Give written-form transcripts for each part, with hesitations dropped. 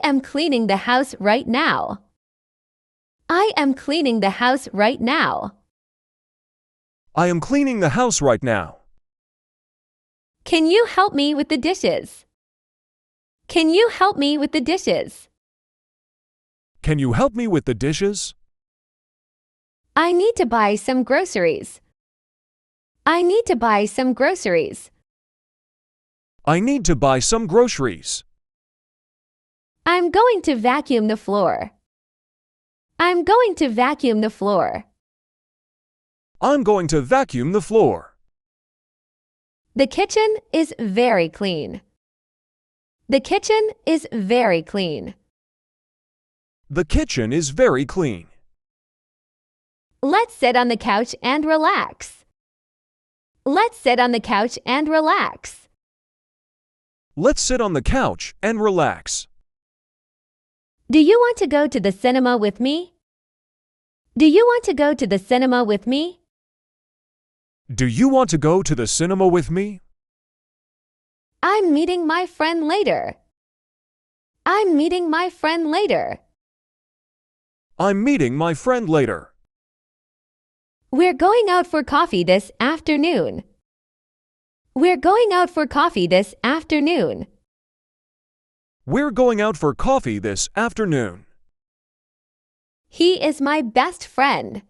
am cleaning the house right now. I am cleaning the house right now. I am cleaning the house right now. Can you help me with the dishes? Can you help me with the dishes? Can you help me with the dishes? I need to buy some groceries. I need to buy some groceries. I need to buy some groceries. I'm going to vacuum the floor. I'm going to vacuum the floor. I'm going to vacuum the floor. The kitchen is very clean. The kitchen is very clean. The kitchen is very clean. Let's sit on the couch and relax. Let's sit on the couch and relax. Let's sit on the couch and relax. Do you want to go to the cinema with me? Do you want to go to the cinema with me? Do you want to go to the cinema with me? I'm meeting my friend later. I'm meeting my friend later. I'm meeting my friend later. We're going out for coffee this afternoon. We're going out for coffee this afternoon. We're going out for coffee this afternoon. He is my best friend.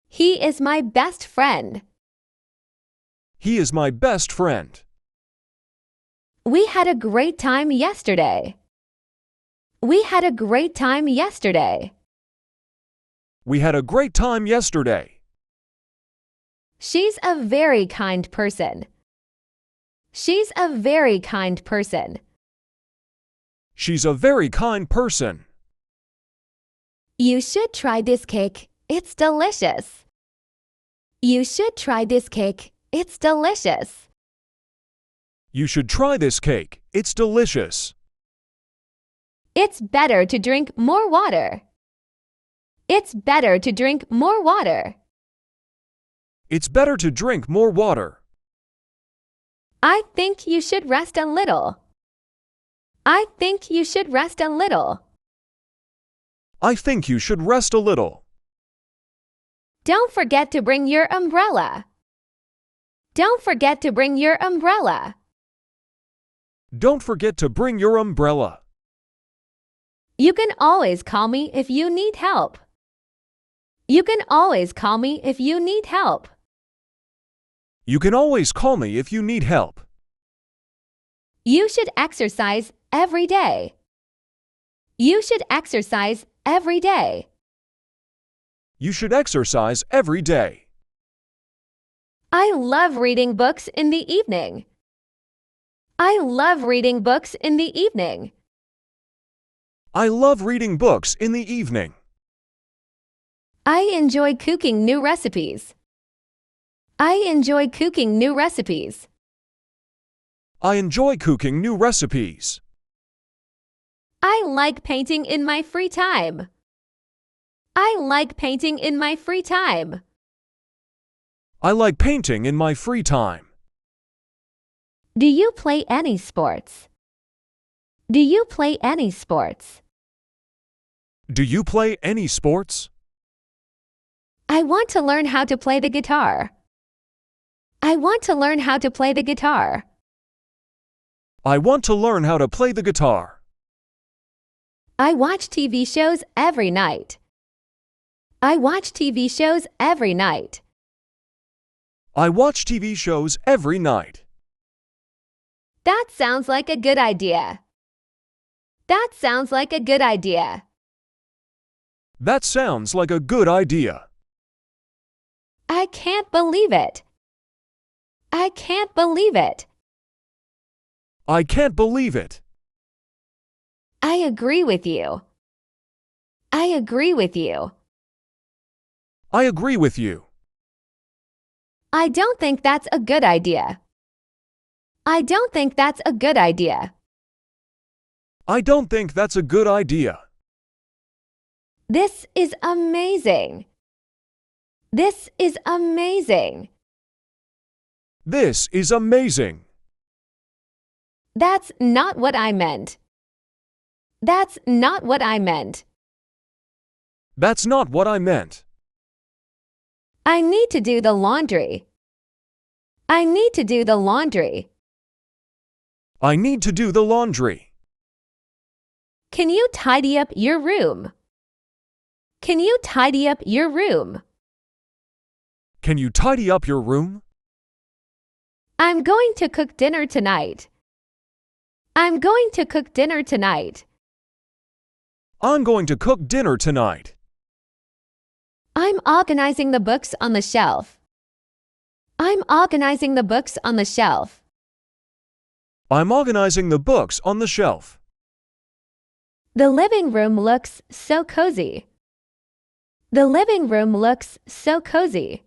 He is my best friend. He is my best friend. We had a great time yesterday. We had a great time yesterday. We had a great time yesterday. She's a very kind person. She's a very kind person. She's a very kind person. You should try this cake. It's delicious. You should try this cake. It's delicious. You should try this cake. It's delicious. It's better to drink more water. It's better to drink more water. It's better to drink more water. I think you should rest a little. I think you should rest a little. I think you should rest a little. Don't forget to bring your umbrella. Don't forget to bring your umbrella. Don't forget to bring your umbrella. You can always call me if you need help. You can always call me if you need help. You can always call me if you need help. You should exercise every day. You should exercise every day. You should exercise every day. I love reading books in the evening. I love reading books in the evening. I love reading books in the evening. I enjoy cooking new recipes. I enjoy cooking new recipes. I enjoy cooking new recipes. I like painting in my free time. I like painting in my free time. I like painting in my free time. Do you play any sports? Do you play any sports? Do you play any sports? I want to learn how to play the guitar. I want to learn how to play the guitar. I want to learn how to play the guitar. I watch TV shows every night. I watch TV shows every night. I watch TV shows every night. That sounds like a good idea. That sounds like a good idea. That sounds like a good idea. I can't believe it. I can't believe it. I can't believe it. I agree with you. I agree with you. I agree with you. I don't think that's a good idea. I don't think that's a good idea. I don't think that's a good idea. This is amazing. This is amazing. This is amazing. That's not what I meant. That's not what I meant. That's not what I meant. I need to do the laundry. I need to do the laundry. I need to do the laundry. Can you tidy up your room? Can you tidy up your room? Can you tidy up your room? I'm going to cook dinner tonight. I'm going to cook dinner tonight. I'm going to cook dinner tonight. I'm organizing the books on the shelf. I'm organizing the books on the shelf. I'm organizing the books on the shelf. The living room looks so cozy. The living room looks so cozy.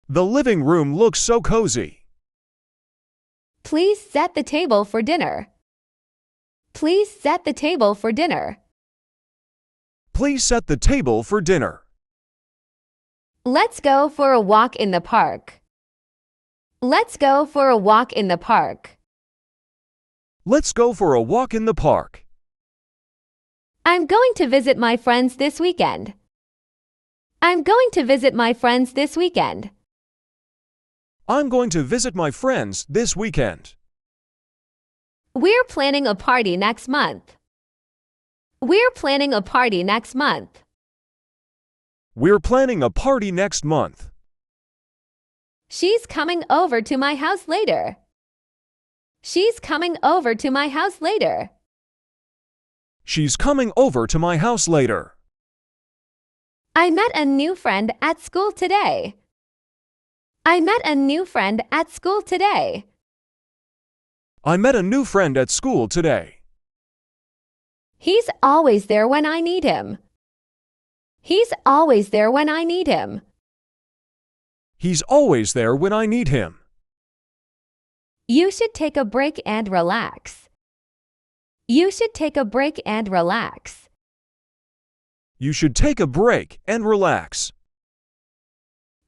The living room looks so cozy. Please set the table for dinner. Please set the table for dinner. Please set the table for dinner. Let's go for a walk in the park. Let's go for a walk in the park. Let's go for a walk in the park. I'm going to visit my friends this weekend. I'm going to visit my friends this weekend. I'm going to visit my friends this weekend. We're planning a party next month. We're planning a party next month. We're planning a party next month. She's coming over to my house later. She's coming over to my house later. She's coming over to my house later. I met a new friend at school today. I met a new friend at school today. I met a new friend at school today. He's always there when I need him. He's always there when I need him. He's always there when I need him. You should take a break and relax. You should take a break and relax. You should take a break and relax.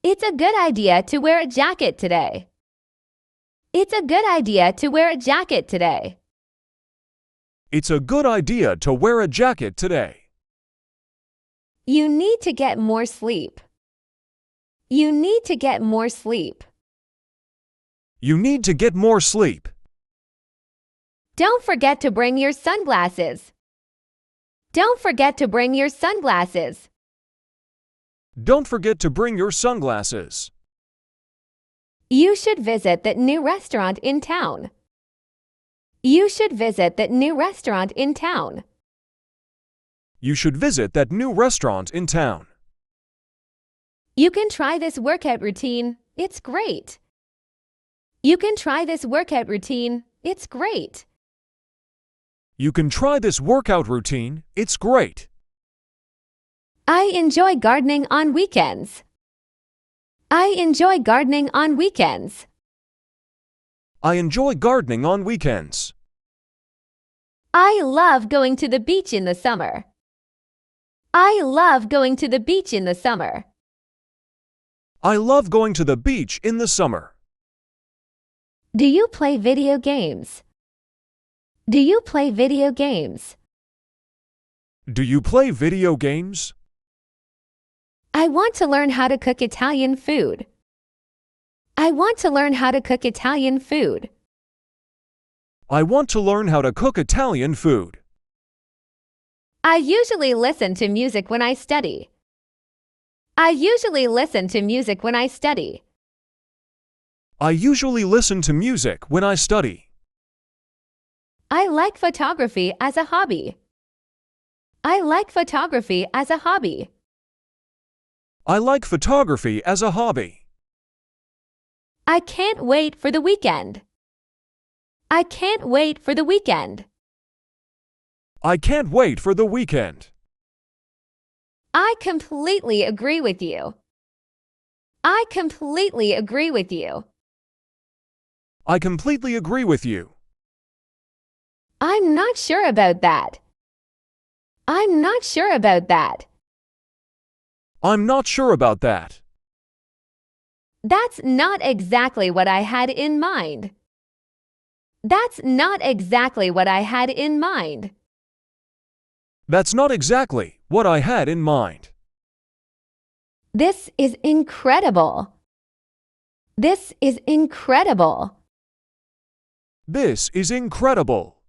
It's a good idea to wear a jacket today. It's a good idea to wear a jacket today. It's a good idea to wear a jacket today. You need to get more sleep. You need to get more sleep. You need to get more sleep. Don't forget to bring your sunglasses. Don't forget to bring your sunglasses. Don't forget to bring your sunglasses. You should visit that new restaurant in town. You should visit that new restaurant in town. You should visit that new restaurant in town. You can try this workout routine. It's great. You can try this workout routine. It's great. You can try this workout routine. It's great. I enjoy gardening on weekends. I enjoy gardening on weekends. I enjoy gardening on weekends. I love going to the beach in the summer. I love going to the beach in the summer. I love going to the beach in the summer. Do you play video games? Do you play video games? Do you play video games? I want to learn how to cook Italian food. I want to learn how to cook Italian food. I want to learn how to cook Italian food. I usually listen to music when I study. I usually listen to music when I study. I usually listen to music when I study. I like photography as a hobby. I like photography as a hobby. I like photography as a hobby. I can't wait for the weekend. I can't wait for the weekend. I can't wait for the weekend. I completely agree with you. I completely agree with you. I completely agree with you. I'm not sure about that. I'm not sure about that. I'm not sure about that. That's not exactly what I had in mind. That's not exactly what I had in mind. That's not exactly what I had in mind. This is incredible. This is incredible. This is incredible.